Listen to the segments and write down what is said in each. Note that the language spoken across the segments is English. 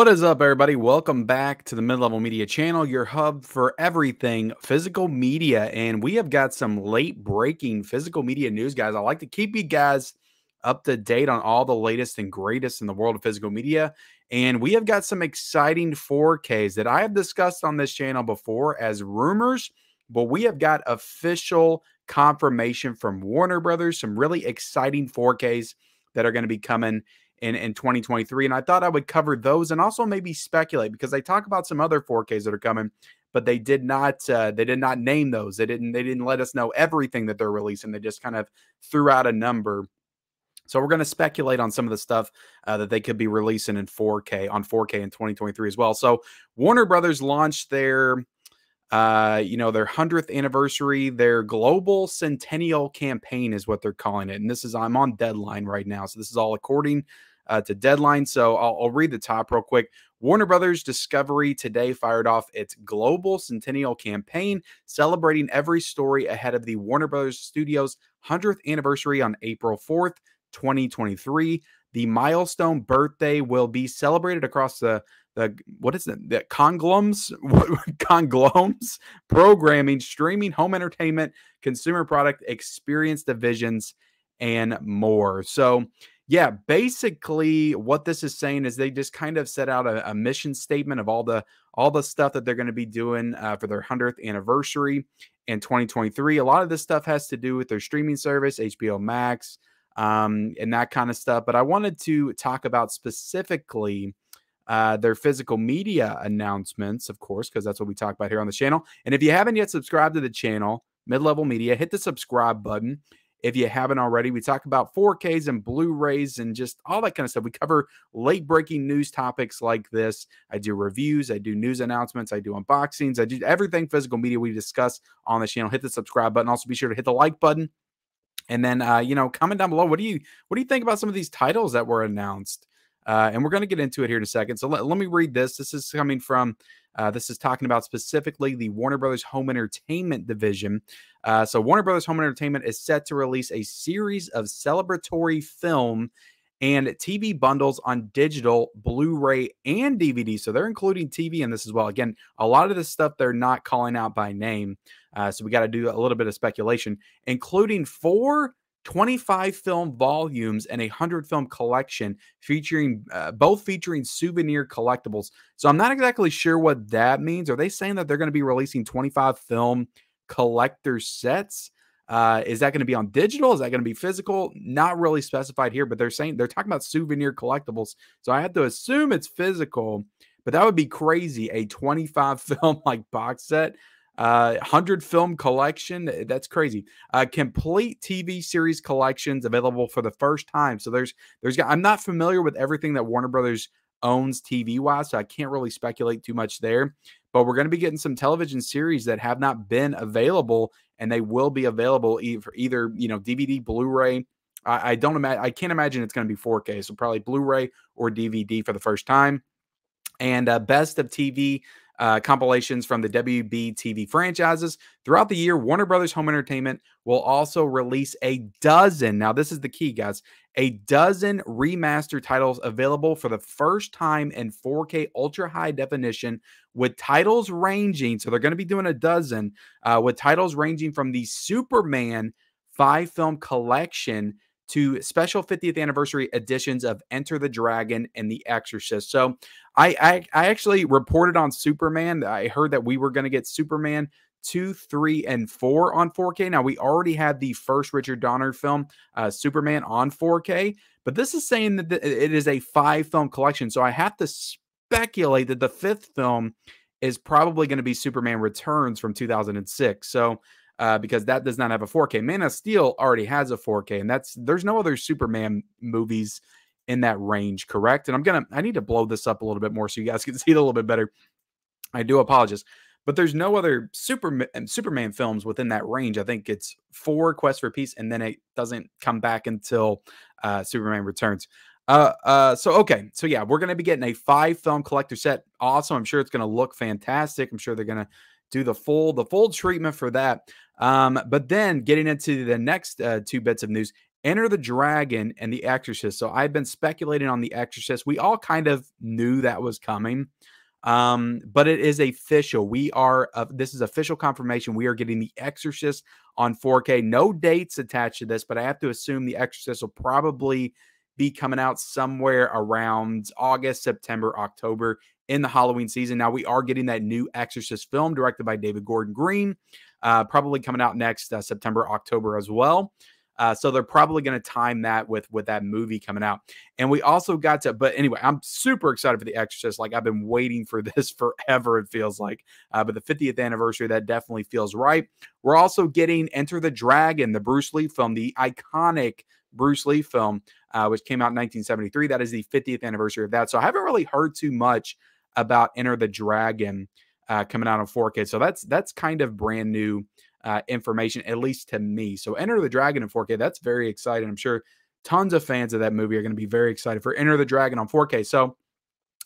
What is up, everybody? Welcome back to the Mid-Level Media channel, your hub for everything physical media. And we have got some late-breaking physical media news, guys. I like to keep you guys up to date on all the latest and greatest in the world of physical media. And we have got some exciting 4Ks that I have discussed on this channel before as rumors, but we have got official confirmation from Warner Brothers, some really exciting 4Ks that are going to be coming in 2023. And I thought I would cover those and also maybe speculate because they talk about some other 4Ks that are coming, but they did not name those. They didn't let us know everything that they're releasing. They just kind of threw out a number. So we're going to speculate on some of the stuff that they could be releasing in 4K in 2023 as well. So Warner Brothers launched their their 100th anniversary, their global centennial campaign is what they're calling it. And I'm on Deadline right now. So this is all according to Deadline. So I'll read the top real quick. Warner Brothers Discovery today fired off its global centennial campaign, celebrating every story ahead of the Warner Brothers Studios 100th anniversary on April 4th, 2023. The milestone birthday will be celebrated across the congloms programming, streaming, home entertainment, consumer product experience divisions, and more. So yeah, basically what this is saying is they just kind of set out a mission statement of all the stuff that they're going to be doing for their 100th anniversary in 2023. A lot of this stuff has to do with their streaming service, HBO Max, and that kind of stuff. But I wanted to talk about specifically their physical media announcements, of course, because that's what we talk about here on the channel. And if you haven't yet subscribed to the channel, Mid-Level Media, hit the subscribe button. If you haven't already, we talk about 4Ks and Blu-rays and just all that kind of stuff. We cover late-breaking news topics like this. I do reviews. I do news announcements. I do unboxings. I do everything physical media we discuss on the channel. Hit the subscribe button. Also, be sure to hit the like button. And then, comment down below. What do you think about some of these titles that were announced? And we're going to get into it here in a second. So let me read this. This is coming from, this is talking about specifically the Warner Brothers Home Entertainment division. So Warner Brothers Home Entertainment is set to release a series of celebratory film and TV bundles on digital, Blu-ray, and DVD. So they're including TV in this as well. Again, a lot of this stuff they're not calling out by name. So we got to do a little bit of speculation, including 4 25 film volumes and a 100 film collection featuring both featuring souvenir collectibles. So I'm not exactly sure what that means. Are they saying that they're going to be releasing 25 film collector sets? Is that going to be on digital? Is that going to be physical? Not really specified here, but they're talking about souvenir collectibles. So I have to assume it's physical, but that would be crazy. A 25 film like box set. 100 film collection. That's crazy. Complete TV series collections available for the first time. So I'm not familiar with everything that Warner Brothers owns TV wise, so I can't really speculate too much there. But we're going to be getting some television series that have not been available, and they will be available for either DVD, Blu-ray. I can't imagine it's going to be 4K, so probably Blu-ray or DVD for the first time. And best of TV compilations from the WB TV franchises. Throughout the year, Warner Brothers Home Entertainment will also release a dozen, now this is the key, guys, a dozen remastered titles available for the first time in 4K ultra high definition, with titles ranging, so they're going to be doing a dozen, with titles ranging from the Superman 5-film collection to special 50th anniversary editions of Enter the Dragon and The Exorcist. So I actually reported on Superman. I heard that we were going to get Superman 2, 3, and 4 on 4K. Now, we already had the first Richard Donner film, Superman, on 4K, but this is saying that it is a 5-film collection. So I have to speculate that the 5th film is probably going to be Superman Returns from 2006. So because that does not have a 4K. Man of Steel already has a 4K, and there's no other Superman movies in that range, correct? And I need to blow this up a little bit more so you guys can see it a little bit better. I do apologize, but there's no other Superman films within that range. I think it's 4 Quest for Peace, and then it doesn't come back until Superman Returns. Okay. So yeah, we're going to be getting a 5-film collector set. Awesome. I'm sure it's going to look fantastic. I'm sure they're going to do the full treatment for that. But then getting into the next 2 bits of news, Enter the Dragon and The Exorcist. So I've been speculating on The Exorcist. We all kind of knew that was coming. But it is official. This is official confirmation. We are getting The Exorcist on 4K. No dates attached to this, but I have to assume The Exorcist will probably be coming out somewhere around August, September, October in the Halloween season. Now we are getting that new Exorcist film directed by David Gordon Green, probably coming out next September, October as well. So they're probably going to time that with that movie coming out. And we also got to, but anyway, I'm super excited for The Exorcist. Like I've been waiting for this forever, it feels like. But the 50th anniversary, that definitely feels right. We're also getting Enter the Dragon, the Bruce Lee film, the iconic Bruce Lee film, which came out in 1973. That is the 50th anniversary of that. So I haven't really heard too much about Enter the Dragon coming out on 4K. So that's kind of brand new information, at least to me. So Enter the Dragon in 4K, that's very exciting. I'm sure tons of fans of that movie are going to be very excited for Enter the Dragon on 4K. So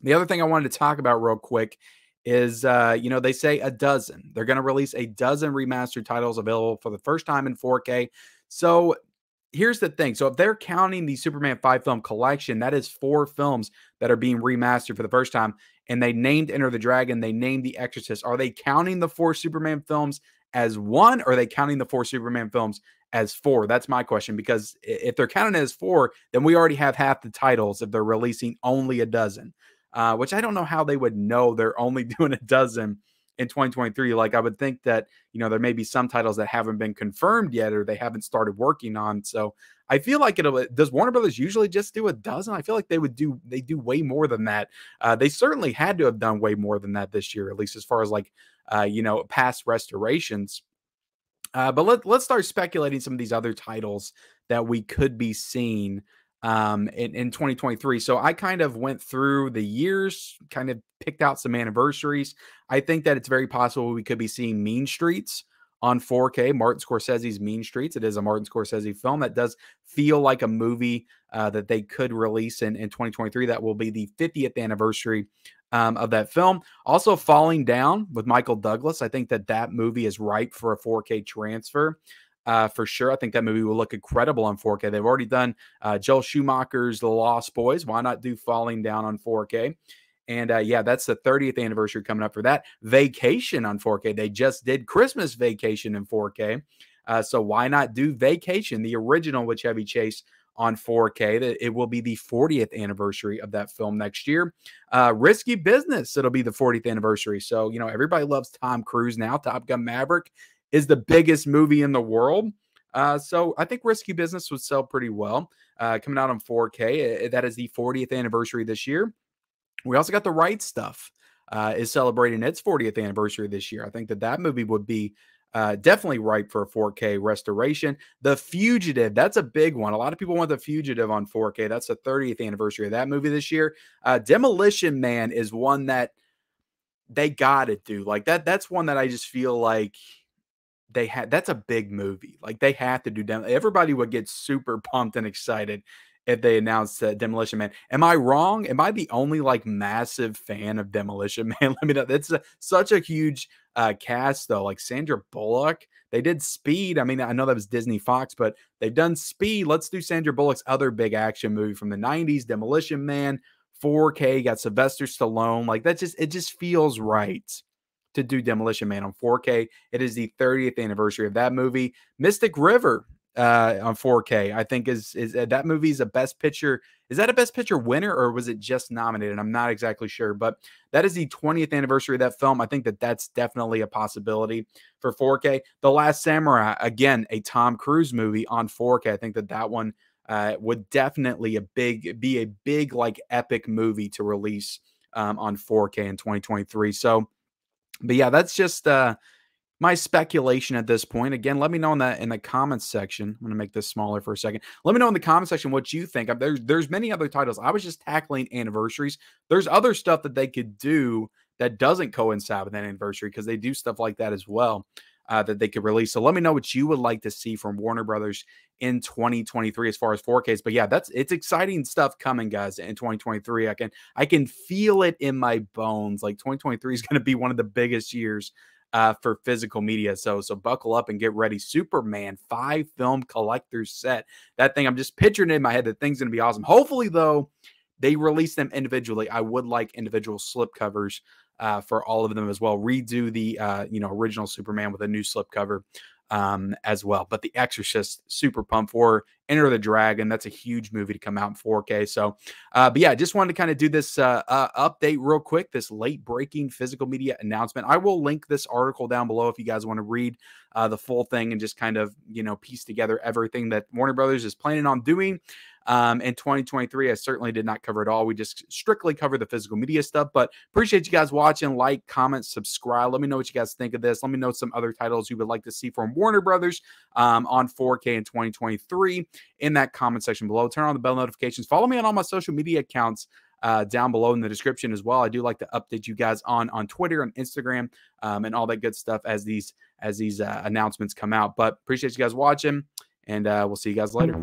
the other thing I wanted to talk about real quick is, they say a dozen. They're going to release a dozen remastered titles available for the first time in 4K. So here's the thing. So if they're counting the Superman 5 film collection, that is 4 films that are being remastered for the first time. And they named Enter the Dragon, they named The Exorcist. Are they counting the 4 Superman films as 1, or are they counting the 4 Superman films as 4? That's my question, because if they're counting it as 4, then we already have half the titles if they're releasing only a dozen, which I don't know how they would know they're only doing a dozen in 2023. Like I would think that, there may be some titles that haven't been confirmed yet or they haven't started working on. So I feel like does Warner Brothers usually just do a dozen? I feel like they do way more than that. They certainly had to have done way more than that this year, at least as far as like, past restorations. But let's start speculating some of these other titles that we could be seeing in 2023. So I kind of went through the years, kind of picked out some anniversaries. I think that it's very possible we could be seeing Mean Streets on 4K, Martin Scorsese's Mean Streets. It is a Martin Scorsese film that does feel like a movie that they could release in 2023. That will be the 50th anniversary of that film. Also, Falling Down with Michael Douglas. I think that movie is ripe for a 4K transfer. For sure. I think that movie will look incredible on 4K. They've already done Joel Schumacher's The Lost Boys. Why not do Falling Down on 4K? And that's the 30th anniversary coming up for that. Vacation on 4K. They just did Christmas Vacation in 4K. So why not do Vacation, the original with Chevy Chase, on 4K? It will be the 40th anniversary of that film next year. Risky Business, it'll be the 40th anniversary. So, everybody loves Tom Cruise now. Top Gun Maverick is the biggest movie in the world. So I think Risky Business would sell pretty well. Coming out on 4K. That is the 40th anniversary this year. We also got The Right Stuff is celebrating its 40th anniversary this year. I think that movie would be definitely ripe for a 4K restoration. The Fugitive, that's a big one. A lot of people want The Fugitive on 4K. That's the 30th anniversary of that movie this year. Demolition Man is one that they got to do. Like that's one that I just feel like that's a big movie. Like they have to do everybody would get super pumped and excited if they announced Demolition Man. Am I wrong? Am I the only like massive fan of Demolition Man? Let me know. That's such a huge cast though. Like Sandra Bullock. They did Speed. I mean, I know that was Disney Fox, but they've done Speed. Let's do Sandra Bullock's other big action movie from the 90s, Demolition Man. 4K, got Sylvester Stallone. Like it just feels right to do Demolition Man on 4K. It is the 30th anniversary of that movie. Mystic River on 4K, I think is that movie's a Best Picture. Is that a Best Picture winner or was it just nominated? I'm not exactly sure, but that is the 20th anniversary of that film. I think that's definitely a possibility for 4K. The Last Samurai, again, a Tom Cruise movie on 4K. I think that one would definitely be a big like epic movie to release on 4K in 2023. So, but yeah, that's just my speculation at this point. Again, let me know in the comments section. I'm going to make this smaller for a second. Let me know in the comment section what you think. There's many other titles. I was just tackling anniversaries. There's other stuff that they could do that doesn't coincide with an anniversary because they do stuff like that as well that they could release. So let me know what you would like to see from Warner Brothers in 2023 as far as 4Ks. But yeah, it's exciting stuff coming, guys, in 2023. I can feel it in my bones. Like 2023 is going to be one of the biggest years for physical media. So buckle up and get ready. Superman 5-film collector's set. That thing, I'm just picturing it in my head. The thing's going to be awesome. Hopefully, though, they release them individually. I would like individual slip covers for all of them as well. Redo the original Superman with a new slip cover as well. But The Exorcist, super pumped for. Enter the Dragon, that's a huge movie to come out in 4K. So, but yeah, I just wanted to kind of do this update real quick, this late breaking physical media announcement. I will link this article down below if you guys want to read the full thing and just kind of, piece together everything that Warner Brothers is planning on doing. In 2023, I certainly did not cover it all. We just strictly covered the physical media stuff, but appreciate you guys watching. Like, comment, subscribe. Let me know what you guys think of this. Let me know some other titles you would like to see from Warner Brothers on 4K in 2023 in that comment section below. Turn on the bell notifications. Follow me on all my social media accounts down below in the description as well. I do like to update you guys on Twitter and Instagram and all that good stuff as these announcements come out. But appreciate you guys watching, and we'll see you guys later.